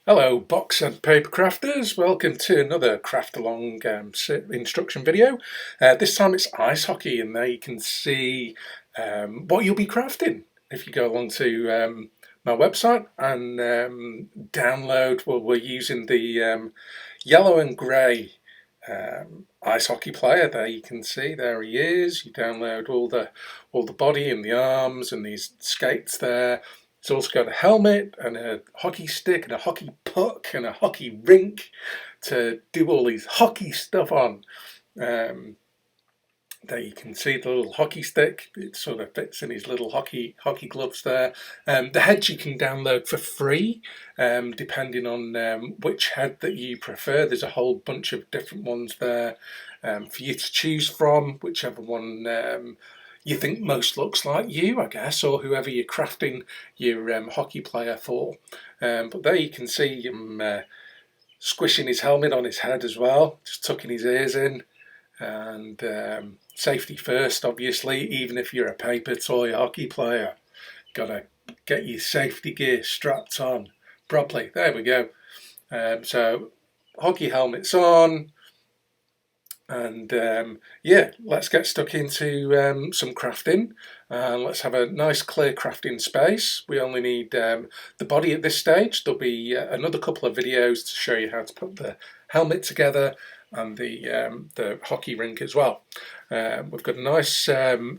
Hello box and paper crafters, welcome to another craft along instruction video. This time it's ice hockey, and there you can see what you'll be crafting if you go along to my website and download. Well, we're using the yellow and grey ice hockey player. There you can see, there he is. You download all the body and the arms and these skates there. It's also got a helmet and a hockey stick and a hockey puck and a hockey rink to do all these hockey stuff on. There you can see the little hockey stick. It sort of fits in his little hockey gloves there. The heads you can download for free, depending on which head that you prefer. There's a whole bunch of different ones there for you to choose from, whichever one you think most looks like you, I guess, or whoever you're crafting your hockey player for. But there you can see him squishing his helmet on his head as well, just tucking his ears in. And safety first, obviously, even if you're a paper toy hockey player. Gotta get your safety gear strapped on properly. There we go. So hockey helmet's on. And yeah, let's get stuck into some crafting. Let's have a nice clear crafting space. We only need the body at this stage. There'll be another couple of videos to show you how to put the helmet together and the hockey rink as well. We've got a nice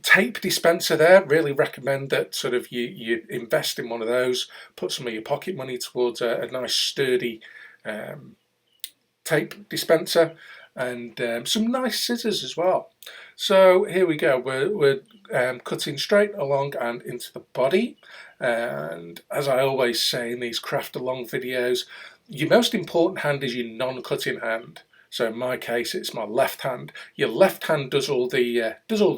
tape dispenser there. Really recommend that sort of you invest in one of those. Put some of your pocket money towards a nice sturdy tape dispenser. And some nice scissors as well. So here we go. We're cutting straight along and into the body. And as I always say in these craft along videos, your most important hand is your non-cutting hand. So in my case, it's my left hand. Your left hand does all the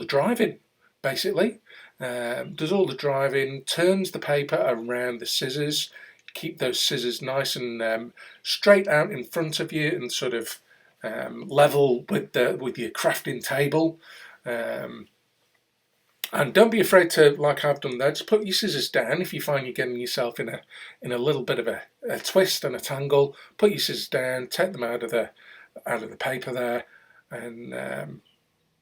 driving, basically. Does all the driving, turns the paper around the scissors. Keep those scissors nice and straight out in front of you and sort of level with your crafting table, and don't be afraid to, like I've done there, just put your scissors down if you find you're getting yourself in a little bit of a twist and a tangle. Put your scissors down, take them out of the paper there, and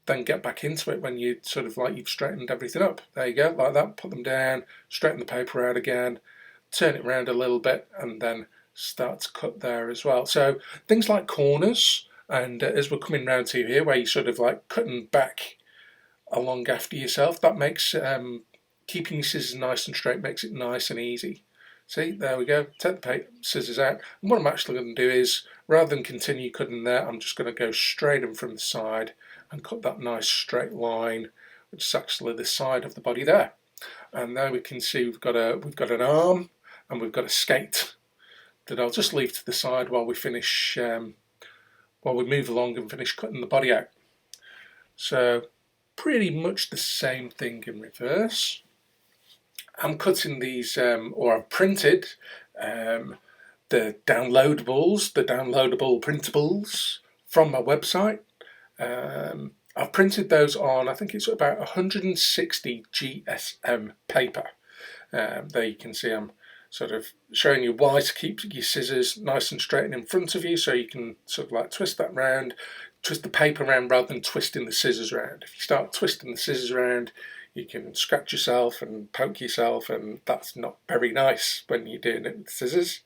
then get back into it when you sort of like you've straightened everything up. There you go, like that. Put them down, straighten the paper out again, turn it around a little bit, and then start to cut there as well. So things like corners, and as we're coming round to here, where you're sort of like cutting back along after yourself, that makes keeping your scissors nice and straight makes it nice and easy. See, there we go. Take the scissors out, and what I'm actually going to do is, rather than continue cutting there, I'm just going to go straight in from the side and cut that nice straight line, which is actually the side of the body there. And there we can see we've got an arm and we've got a skate that I'll just leave to the side while we finish, while we move along and finish cutting the body out. So pretty much the same thing in reverse. I'm cutting these, or I've printed the downloadable printables from my website. I've printed those on, I think it's about 160 GSM paper. There you can see I'm sort of showing you why to keep your scissors nice and straight and in front of you, so you can sort of like twist that round, twist the paper around rather than twisting the scissors around. If you start twisting the scissors around, you can scratch yourself and poke yourself, and that's not very nice when you're doing it with scissors.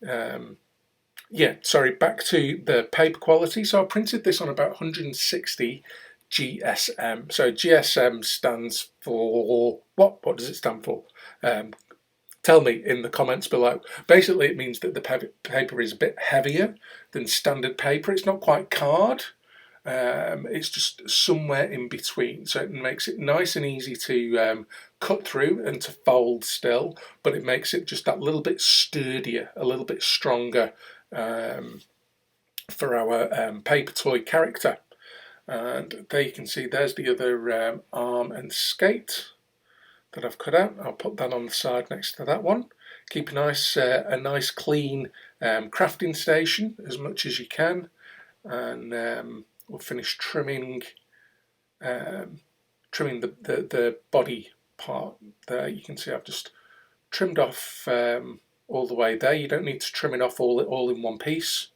Yeah, sorry, back to the paper quality. So I printed this on about 160 GSM. So GSM stands for what? What does it stand for? Tell me in the comments below. Basically, it means that the paper is a bit heavier than standard paper. It's not quite card. It's just somewhere in between. So it makes it nice and easy to cut through and to fold still, but it makes it just that little bit sturdier, a little bit stronger for our paper toy character. And there you can see there's the other arm and skate that I've cut out. I'll put that on the side next to that one. Keep a nice clean crafting station as much as you can, and we'll finish trimming the body part there. You can see I've just trimmed off all the way there. You don't need to trim it off all in one piece.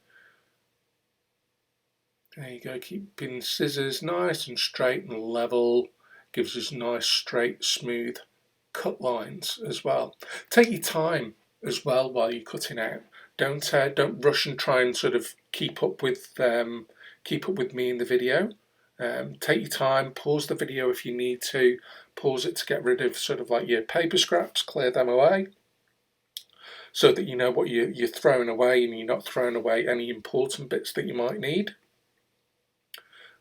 There you go, keeping scissors nice and straight and level. Gives us nice, straight, smooth cut lines as well. Take your time as well while you're cutting out. Don't rush and try and sort of keep up with me in the video. Take your time, pause the video if you need to, pause it to get rid of sort of like your paper scraps, clear them away, so that you know what you're throwing away and you're not throwing away any important bits that you might need.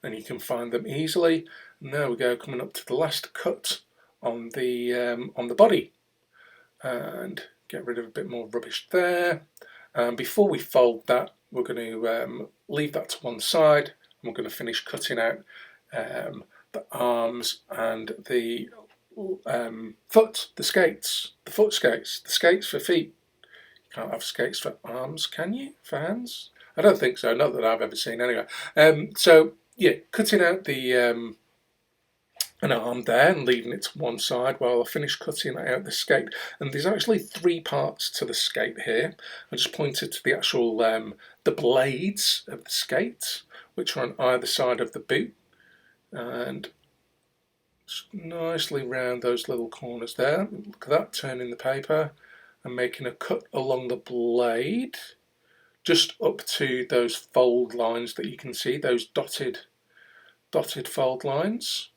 And you can find them easily. And there we go, coming up to the last cut on the body, and get rid of a bit more rubbish there. Before we fold that, we're going to leave that to one side, and we're going to finish cutting out the arms and the foot, the foot skates, the skates for feet. You can't have skates for arms, can you? For hands? I don't think so, not that I've ever seen anyway. So yeah, cutting out the an arm there and leaving it to one side while I finish cutting out the skate. And there's actually 3 parts to the skate here. I just pointed to the actual the blades of the skate, which are on either side of the boot, and just nicely round those little corners there. Look at that, turning the paper and making a cut along the blade, just up to those fold lines that you can see, those dotted fold lines.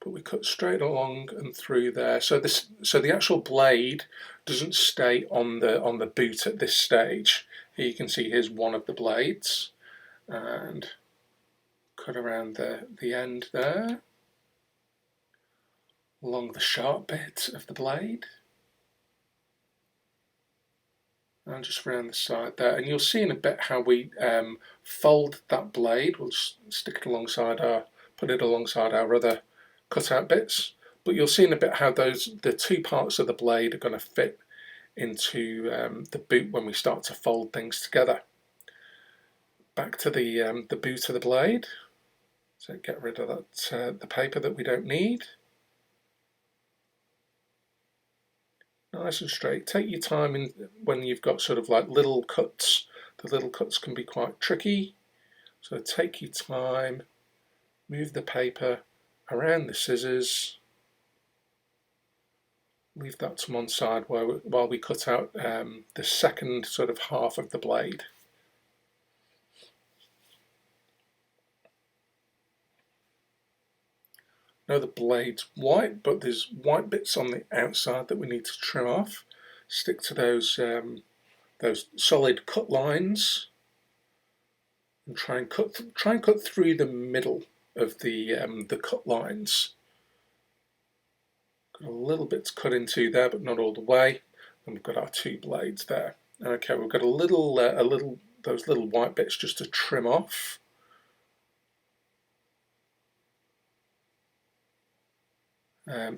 But we cut straight along and through there. So the actual blade doesn't stay on the boot at this stage. Here you can see here's one of the blades, and cut around the end there, along the sharp bit of the blade, and just around the side there. And you'll see in a bit how we fold that blade. We'll just stick it alongside put it alongside our other cutout bits, but you'll see in a bit how the 2 parts of the blade are going to fit into the boot when we start to fold things together. Back to the boot of the blade. So get rid of that the paper that we don't need. Nice and straight. Take your time when you've got sort of like little cuts. The little cuts can be quite tricky, so take your time. Move the paper around the scissors, leave that to one side while we cut out the second sort of half of the blade. Now the blade's white, but there's white bits on the outside that we need to trim off. Stick to those solid cut lines, and try and cut through the middle of the cut lines. Got a little bit to cut into there, but not all the way. And we've got our 2 blades there. Okay, we've got a little those little white bits just to trim off.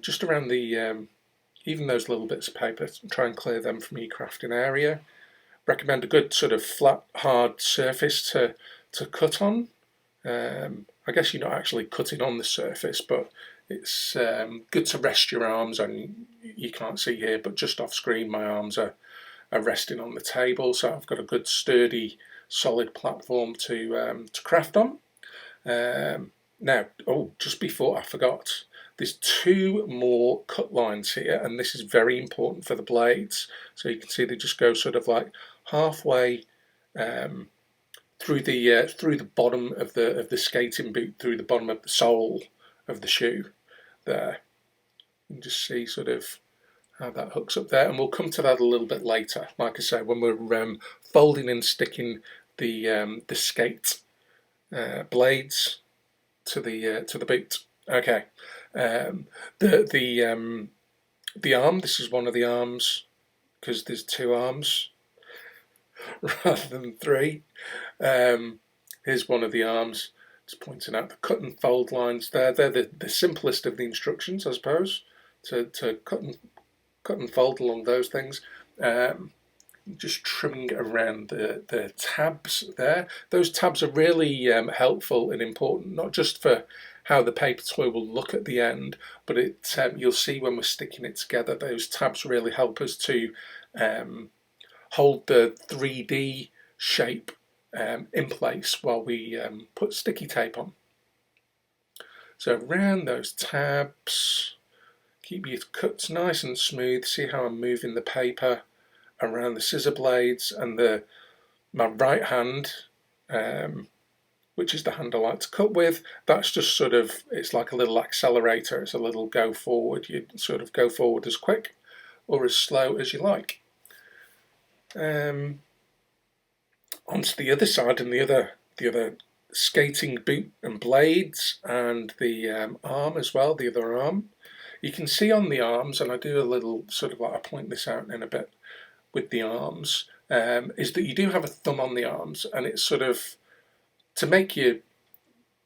Just around the even those little bits of paper. Try and clear them from your crafting area. Recommend a good sort of flat, hard surface to cut on. I guess you're not actually cutting on the surface, but it's good to rest your arms on. You can't see here, but just off screen my arms are resting on the table, so I've got a good sturdy solid platform to craft on. Now, just before I forgot, there's 2 more cut lines here, and this is very important for the blades. So you can see they just go sort of like halfway through the bottom of the skating boot, through the bottom of the sole of the shoe there. You can just see sort of how that hooks up there, and we'll come to that a little bit later. Like I say, when we're folding and sticking the skate blades to the boot. Okay, the arm. This is one of the arms, because there's 2 arms rather than 3. Here's one of the arms. Just pointing out the cut and fold lines there. They're the simplest of the instructions, I suppose, to cut and fold along those things. Just trimming around the tabs there. Those tabs are really helpful and important, not just for how the paper toy will look at the end, but you'll see when we're sticking it together, those tabs really help us to hold the 3D shape in place while we put sticky tape on. So around those tabs, keep your cuts nice and smooth. See how I'm moving the paper around the scissor blades, and my right hand, which is the hand I like to cut with, that's just sort of, it's like a little accelerator. It's a little go forward. You sort of go forward as quick or as slow as you like. Onto the other side, and the other skating boot and blades, and the arm as well, the other arm. You can see on the arms, and I do a little sort of like, I point this out in a bit with the arms, is that you do have a thumb on the arms, and it's sort of to make your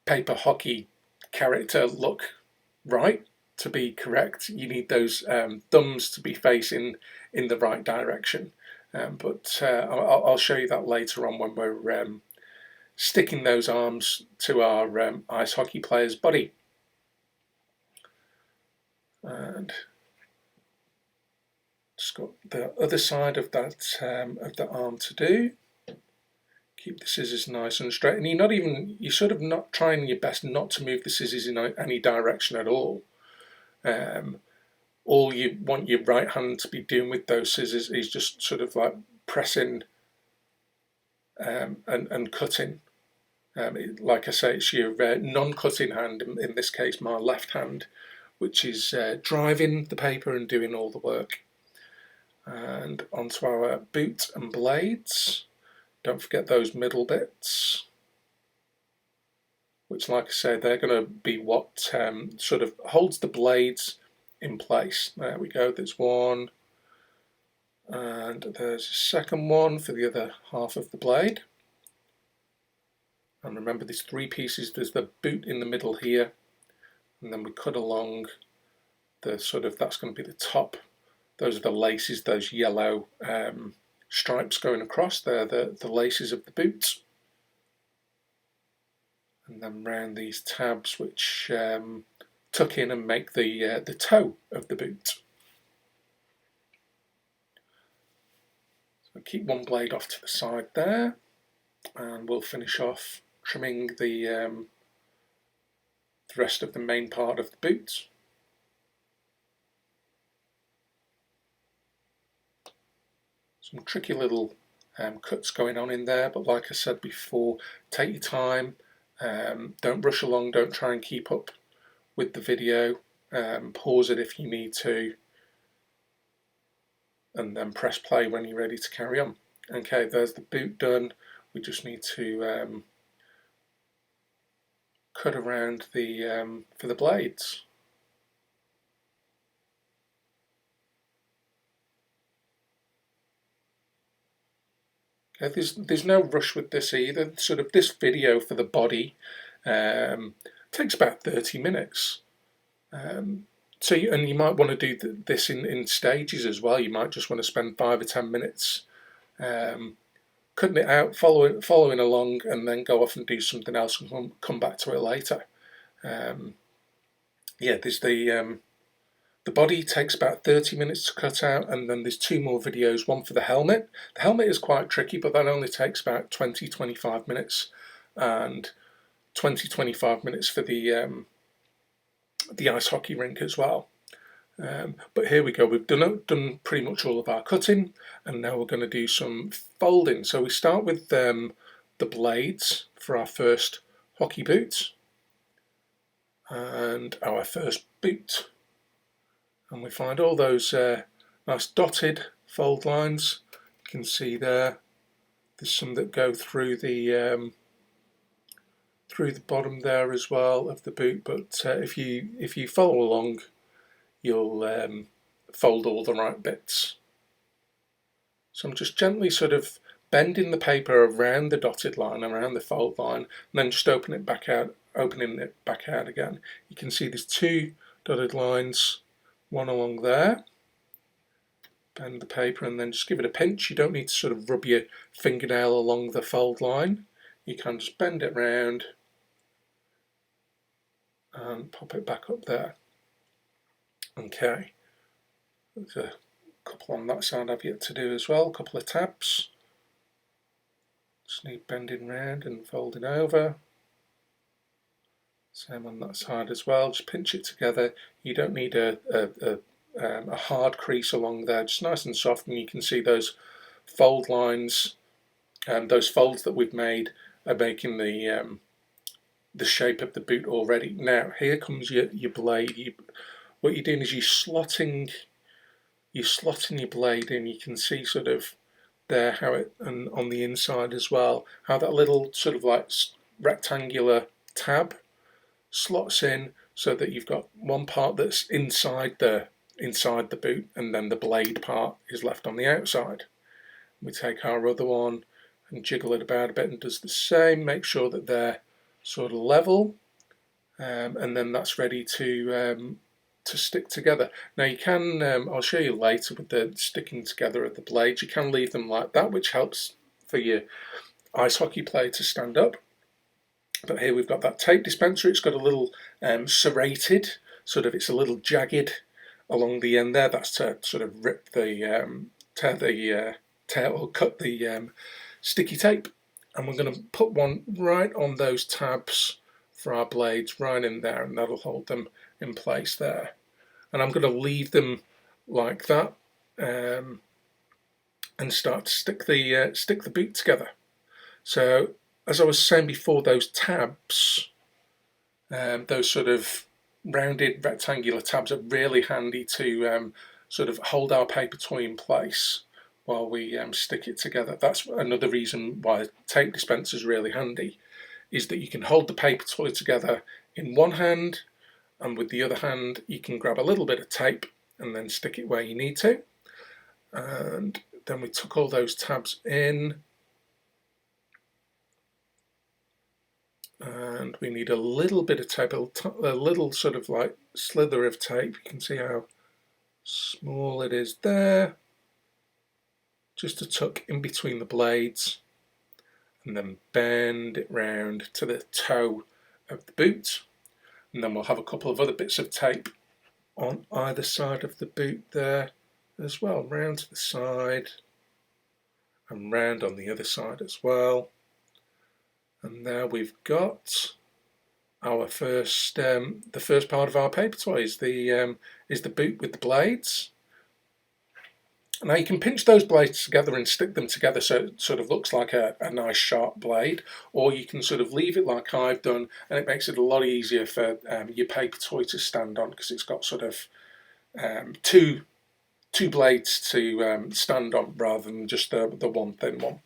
paper hockey character look right, to be correct, you need those thumbs to be facing in the right direction. But I'll show you that later on when we're sticking those arms to our ice hockey player's body. And just got the other side of that of the arm to do. Keep the scissors nice and straight, and you're sort of not trying your best not to move the scissors in any direction at all. All you want your right hand to be doing with those scissors is just sort of like pressing and cutting. Like I say, it's your non-cutting hand, in this case my left hand, which is driving the paper and doing all the work. And onto our boot and blades. Don't forget those middle bits, which, like I say, they're going to be what sort of holds the blades in place. There we go, there's one, and there's a second one for the other half of the blade. And remember, there's three pieces. There's the boot in the middle here, and then we cut along the sort of, that's going to be the top. Those are the laces, those yellow stripes going across. They're the laces of the boot. And then round these tabs, which tuck in and make the toe of the boot. So keep one blade off to the side there, and we'll finish off trimming the rest of the main part of the boot. Some tricky little cuts going on in there, but like I said before, take your time, don't rush along, don't try and keep up with the video, pause it if you need to, and then press play when you're ready to carry on. Okay, there's the boot done. We just need to cut around the for the blades. Okay, there's no rush with this either. Sort of this video for the body takes about 30 minutes. So you might want to do this in stages as well. You might just want to spend 5 or 10 minutes cutting it out, following along, and then go off and do something else and come back to it later. Yeah, there's the body takes about 30 minutes to cut out, and then there's 2 more videos, one for the helmet. The helmet is quite tricky, but that only takes about 20-25 minutes, and 20-25 minutes for the ice hockey rink as well. But here we go, we've done pretty much all of our cutting, and now we're going to do some folding. So we start with the blades for our first hockey boot and our first boot. And we find all those nice dotted fold lines. You can see there's some that go through the bottom there as well of the boot. But if you follow along, you'll fold all the right bits. So I'm just gently sort of bending the paper around the dotted line, around the fold line, and then just opening it back out again. You can see there's 2 dotted lines. One along there, bend the paper and then just give it a pinch. You don't need to sort of rub your fingernail along the fold line. You can just bend it round and pop it back up there. Okay, there's a couple on that side I've yet to do as well, a couple of tabs. Just need bending round and folding over. Same on that side as well, just pinch it together. You don't need a hard crease along there, just nice and soft, and you can see those fold lines, those folds that we've made are making the shape of the boot already. Now here comes your blade. What you're doing is you're slotting your blade in. You can see sort of there how it, and on the inside as well, how that little sort of like rectangular tab slots in, so that you've got one part that's inside the boot, and then the blade part is left on the outside. We take our other one and jiggle it about a bit and does the same. Make sure that they're sort of level, and then that's ready to stick together. Now you can, I'll show you later with the sticking together of the blades, you can leave them like that, which helps for your ice hockey player to stand up. But here we've got that tape dispenser. It's got a little serrated, sort of, it's a little jagged along the end there. That's to sort of rip the, tear or cut the sticky tape. And we're going to put one right on those tabs for our blades, right in there, and that'll hold them in place there. And I'm going to leave them like that, and start to stick the boot together. So as I was saying before, those tabs, those sort of rounded rectangular tabs, are really handy to sort of hold our paper toy in place while we stick it together. That's another reason why tape dispenser is really handy, is that you can hold the paper toy together in one hand, and with the other hand you can grab a little bit of tape and then stick it where you need to. And then we tuck all those tabs in, and we need a little bit of tape, a little sort of like slither of tape. You can see how small it is there, just to tuck in between the blades, and then bend it round to the toe of the boot. And then we'll have a couple of other bits of tape on either side of the boot there as well, round to the side and round on the other side as well. And there we've got our first, the first part of our paper toy is the boot with the blades. Now you can pinch those blades together and stick them together so it sort of looks like a nice sharp blade, or you can sort of leave it like I've done, and it makes it a lot easier for your paper toy to stand on, because it's got sort of two blades to stand on rather than just the one thin one.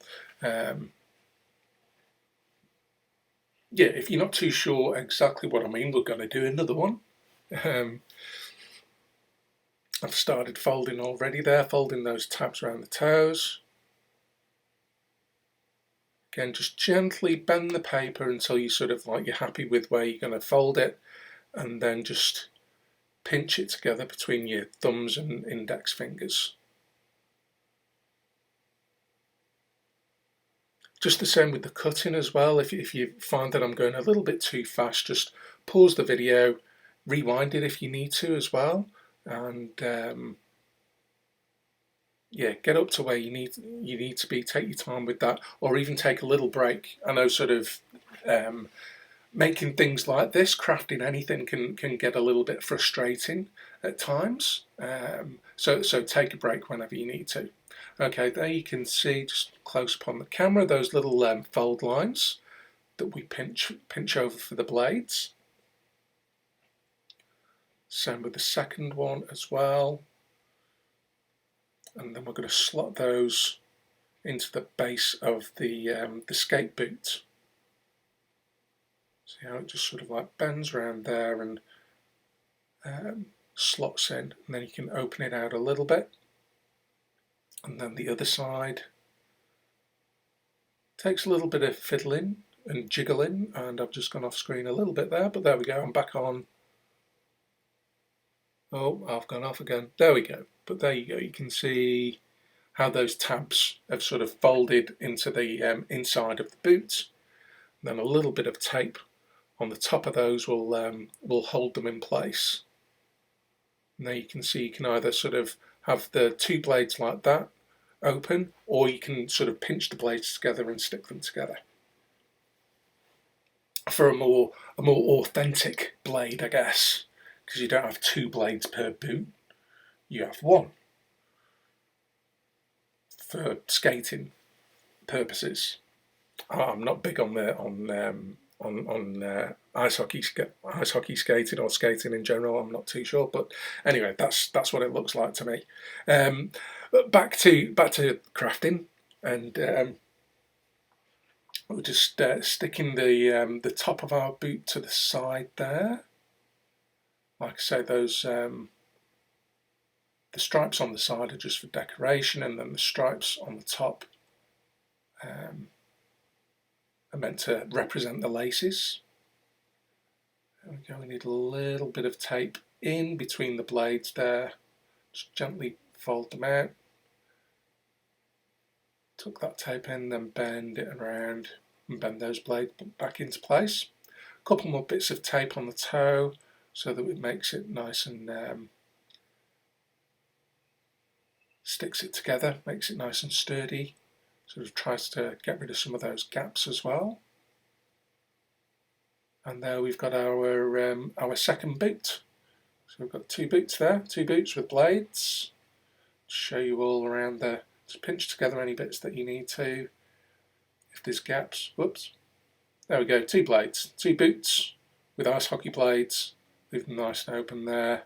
Yeah, if you're not too sure exactly what I mean, we're going to do another one. I've started folding already there, folding those tabs around the toes. Again, just gently bend the paper until you sort of like you're happy with where you're going to fold it, and then just pinch it together between your thumbs and index fingers. Just the same with the cutting as well. If you find that I'm going a little bit too fast, just pause the video, rewind it if you need to as well, and yeah, get up to where you need to be. Take your time with that, or even take a little break. I know sort of making things like this, crafting anything, can get a little bit frustrating at times. So take a break whenever you need to. Okay, there you can see, just close up on the camera, those little fold lines that we pinch over for the blades. Same with the second one as well. And then we're going to slot those into the base of the skate boot. See how it just sort of like bends around there and slots in, and then you can open it out a little bit. And then the other side takes a little bit of fiddling and jiggling, and I've just gone off screen a little bit there, but there we go, I'm back on. Oh, I've gone off again. There we go. But there you go. You can see how those tabs have sort of folded into the inside of the boot. And then a little bit of tape on the top of those will hold them in place. And there you can see you can either sort of have the two blades like that open, or you can sort of pinch the blades together and stick them together for a more authentic blade, I guess, because you don't have two blades per boot, you have one for skating purposes. I'm not big on ice hockey skating or skating in general. I'm not too sure, but anyway, that's what it looks like to me. But back to crafting, and we're just sticking the top of our boot to the side there. Like I say, those the stripes on the side are just for decoration, and then the stripes on the top are meant to represent the laces. There we go. We need a little bit of tape in between the blades there. Just gently fold them out. Tuck that tape in, then bend it around and bend those blades back into place. A couple more bits of tape on the toe so that it makes it nice and sticks it together, makes it nice and sturdy. Sort of tries to get rid of some of those gaps as well. And there we've got our second boot. So we've got two boots there, two boots with blades. Show you all around there. Just pinch together any bits that you need to. If there's gaps, whoops. There we go, two blades, two boots with ice hockey blades. Leave them nice and open there.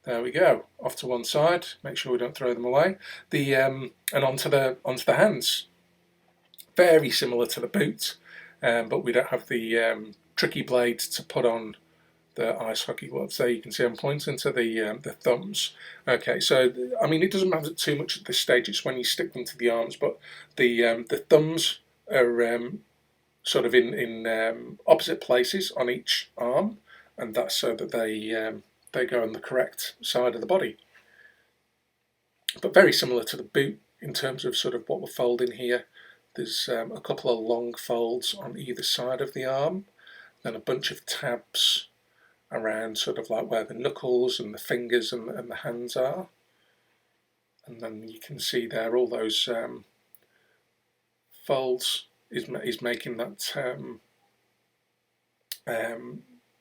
There we go. Off to one side. Make sure we don't throw them away. And onto the hands. Very similar to the boot, but we don't have the tricky blades to put on the ice hockey gloves. There you can see I'm pointing to the thumbs. Okay, so I mean it doesn't matter too much at this stage. It's when you stick them to the arms, but the thumbs are sort of in opposite places on each arm, and that's so that they go on the correct side of the body. But very similar to the boot in terms of sort of what we're folding here. There's a couple of long folds on either side of the arm, then a bunch of tabs around sort of like where the knuckles and the fingers and the hands are. And then you can see there all those folds is making that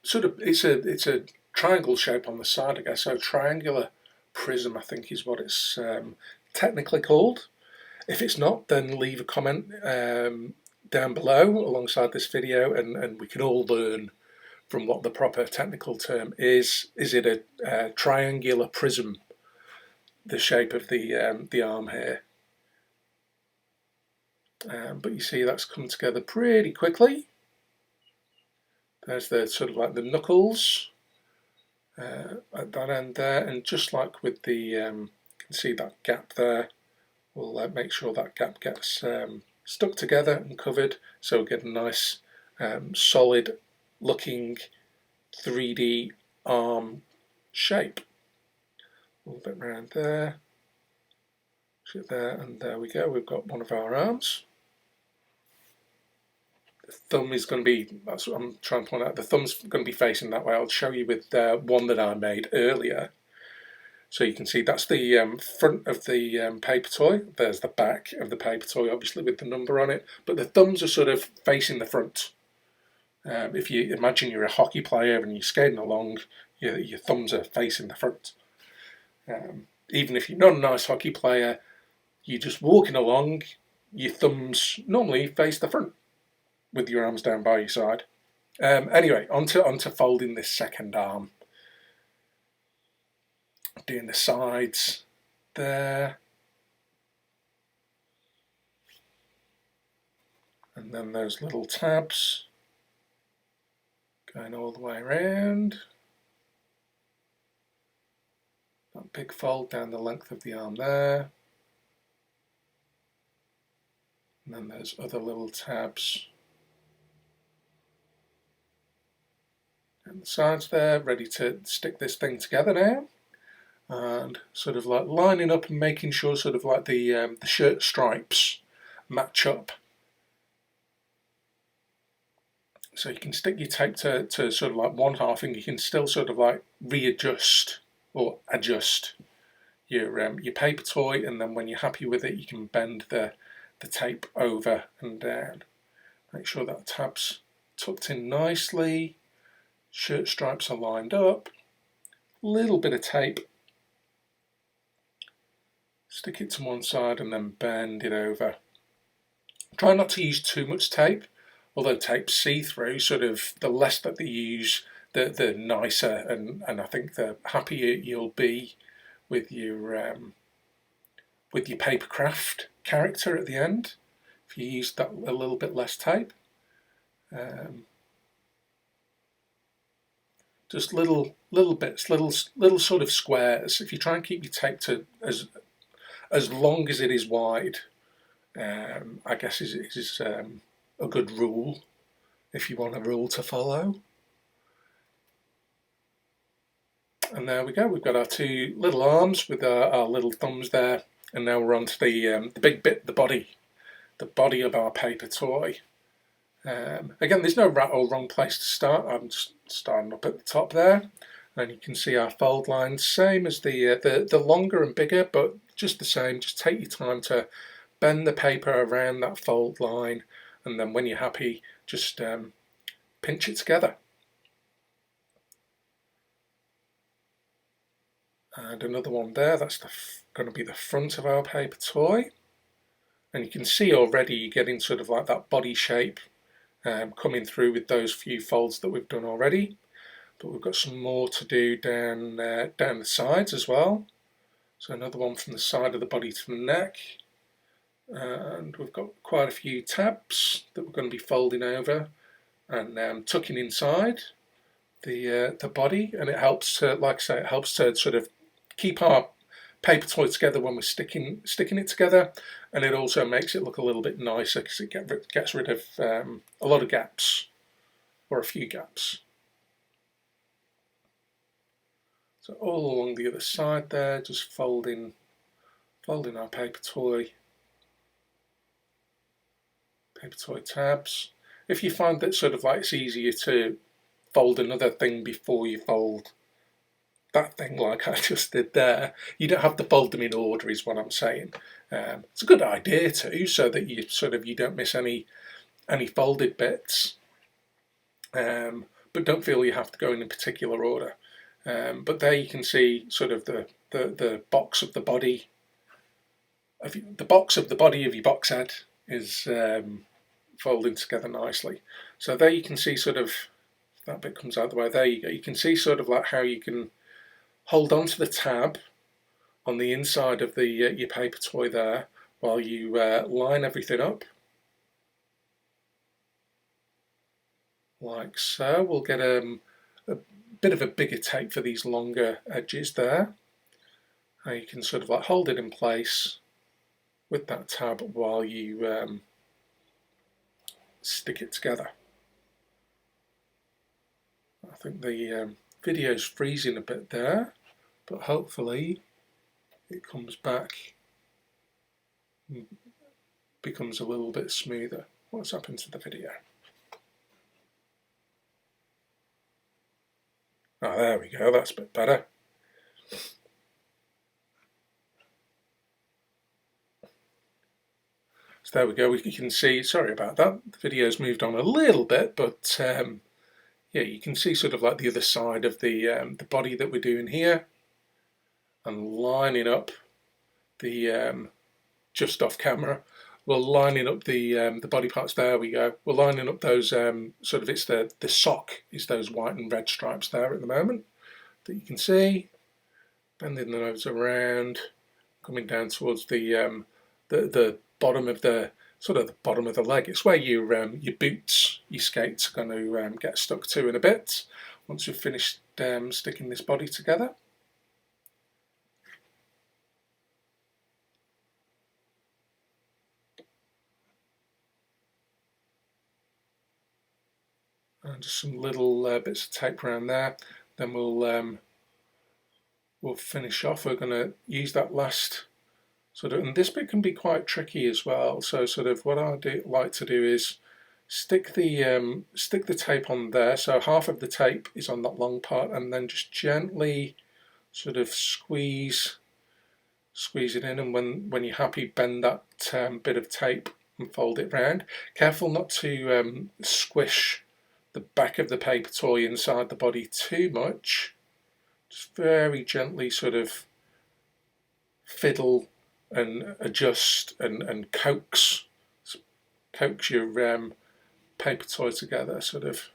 sort of, it's a triangle shape on the side, I guess. So triangular prism, I think, is what it's technically called. If it's not, then leave a comment down below alongside this video, and we can all learn from what the proper technical term is. Is it a triangular prism, the shape of the arm here? But you see that's come together pretty quickly. There's the sort of like the knuckles at that end there, and just like with the, you can see that gap there. We'll make sure that gap gets stuck together and covered, so we get a nice solid looking 3D arm shape. A little bit around there, and there we go, we've got one of our arms. The thumb is going to be, that's what I'm trying to point out, the thumb's going to be facing that way. I'll show you with one that I made earlier. So you can see that's the front of the paper toy. There's the back of the paper toy, obviously with the number on it. But the thumbs are sort of facing the front. If you imagine you're a hockey player and you're skating along, your thumbs are facing the front. Even if you're not a nice hockey player, you're just walking along, your thumbs normally face the front with your arms down by your side. Anyway, onto folding this second arm. Doing the sides there, and then those little tabs going all the way around. That big fold down the length of the arm there, and then there's other little tabs and the sides there, ready to stick this thing together now. And sort of like lining up and making sure sort of like the shirt stripes match up. So you can stick your tape to sort of like one half, and you can still sort of like readjust or adjust your paper toy, and then when you're happy with it, you can bend the tape over and down. Make sure that the tab's tucked in nicely, shirt stripes are lined up, little bit of tape, stick it to one side and then bend it over. Try not to use too much tape, although tape's see-through, sort of the less that they use, the nicer, and I think the happier you'll be with your paper craft character at the end if you use that a little bit less tape. Just little bits, little sort of squares. If you try and keep your tape to as long as it is wide, I guess is a good rule if you want a rule to follow. And there we go. We've got our two little arms with our little thumbs there, and now we're on to the big bit, the body of our paper toy. Again, there's no right or wrong place to start. I'm just starting up at the top there, and you can see our fold lines, same as the longer and bigger, but just the same. Just take your time to bend the paper around that fold line, and then when you're happy, just pinch it together. And another one there, that's going to be the front of our paper toy. And you can see already you're getting sort of like that body shape coming through with those few folds that we've done already. But we've got some more to do down the sides as well. So another one from the side of the body to the neck. And we've got quite a few tabs that we're going to be folding over and tucking inside the body, and it helps to, like I say, it helps to sort of keep our paper toy together when we're sticking it together, and it also makes it look a little bit nicer because it gets rid of a lot of gaps, or a few gaps. So all along the other side there, just folding our paper toy tabs. If you find that sort of like it's easier to fold another thing before you fold that thing like I just did there, you don't have to fold them in order is what I'm saying. It's a good idea too, so that you don't miss any folded bits, but don't feel you have to go in a particular order. But there you can see sort of the box of the body of your box set is folding together nicely. So there you can see sort of, that bit comes out the way, there you go. You can see sort of like how you can hold on to the tab on the inside of the your paper toy there while you line everything up. Like so. We'll get a bit of a bigger tape for these longer edges there. And you can sort of like hold it in place with that tab while you stick it together. I think the video's freezing a bit there, but hopefully it comes back and becomes a little bit smoother. What's happened to the video? Oh, there we go, that's a bit better. So there we go, you can see, sorry about that, the video's moved on a little bit, but yeah, you can see sort of like the other side of the body that we're doing here, and lining up the just off camera, we're lining up the body parts. There we go. We're lining up those sort of, it's the sock is those white and red stripes there at the moment that you can see. Bending the nose around, coming down towards the bottom of the sort of the bottom of the leg. It's where your boots, your skates are going to get stuck to in a bit once we've finished sticking this body together. And just some little bits of tape around there. Then we'll finish off. We're going to use that last sort of, and this bit can be quite tricky as well. So sort of what I like to do is stick the tape on there. So half of the tape is on that long part, and then just gently sort of squeeze squeeze it in, and when you're happy, bend that bit of tape and fold it round. Careful not to squish the back of the paper toy inside the body too much. Just very gently sort of fiddle and adjust and coax your paper toy together, sort of.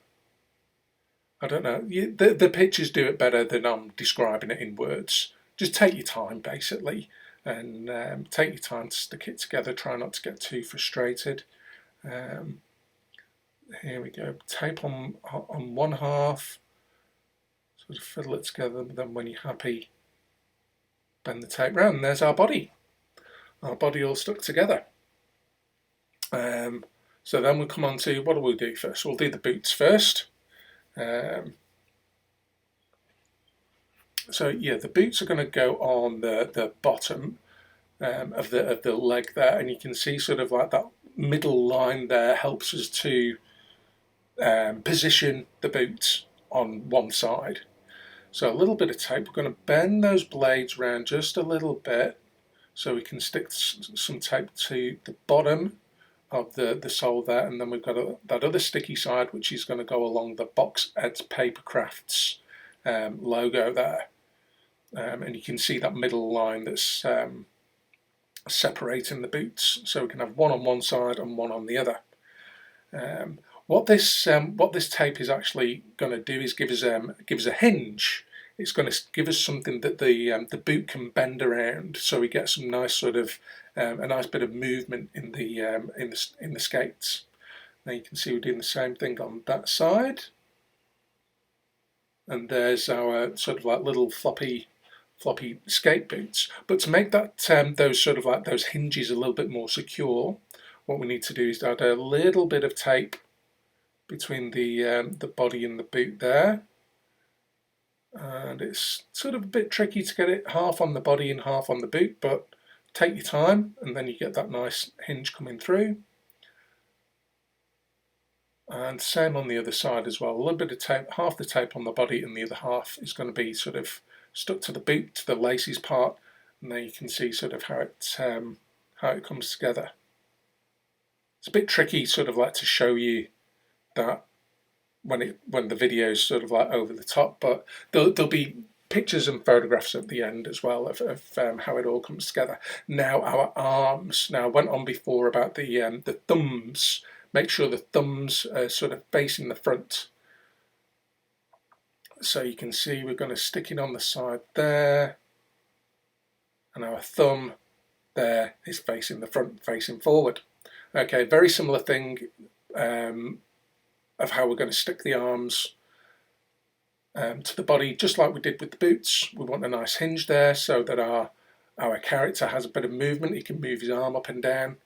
I don't know, the pictures do it better than I'm describing it in words. Just take your time, basically, and take your time to stick it together. Try not to get too frustrated. Here we go, tape on one half, sort of fiddle it together, but then when you're happy, bend the tape round, and there's our body. Our body all stuck together. So then we'll come on to, what do we do first? We'll do the boots first. So yeah, the boots are going to go on the bottom of the leg there, and you can see sort of like that middle line there helps us to position the boots on one side. So a little bit of tape, we're going to bend those blades round just a little bit so we can stick some tape to the bottom of the sole there, and then we've got that other sticky side which is going to go along the Box Eds Paper Crafts logo there, and you can see that middle line that's separating the boots, so we can have one on one side and one on the other. What this tape is actually going to do is give us a hinge. It's going to give us something that the boot can bend around, so we get some nice sort of a nice bit of movement in the skates. Now you can see we're doing the same thing on that side, and there's our sort of like little floppy skate boots. But to make that those sort of like those hinges a little bit more secure, what we need to do is add a little bit of tape between the body and the boot there, and it's sort of a bit tricky to get it half on the body and half on the boot, but take your time and then you get that nice hinge coming through. And same on the other side as well, a little bit of tape, half the tape on the body and the other half is going to be sort of stuck to the boot, to the laces part, and there you can see sort of how it comes together. It's a bit tricky sort of like to show you that when the video is sort of like over the top, but there'll be pictures and photographs at the end as well of how it all comes together. Now our arms. Now I went on before about the thumbs. Make sure the thumbs are sort of facing the front. So you can see we're going to stick it on the side there, and our thumb there is facing the front, facing forward. Okay, very similar thing of how we're going to stick the arms to the body, just like we did with the boots. We want a nice hinge there so that our character has a bit of movement. He can move his arm up and down,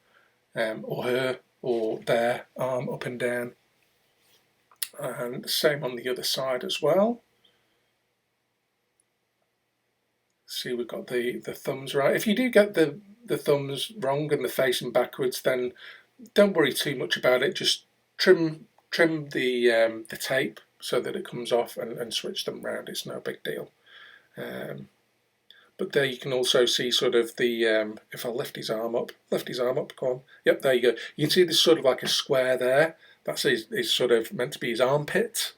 or her or their arm up and down. And the same on the other side as well. See, we've got the thumbs right. If you do get the thumbs wrong and the facing backwards, then don't worry too much about it. Just trim the tape so that it comes off and switch them round. It's no big deal. But there you can also see sort of the, if I lift his arm up, come on. Yep, there you go. You can see there's sort of like a square there. That's his sort of meant to be his armpit,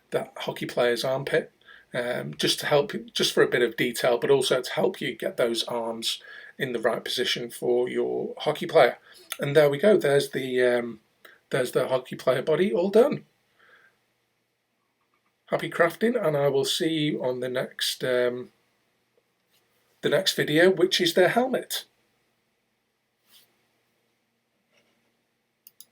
that hockey player's armpit. Just to help, just for a bit of detail, but also to help you get those arms in the right position for your hockey player. And there we go. There's the hockey player body all done. Happy crafting, and I will see you on the next video, which is their helmet.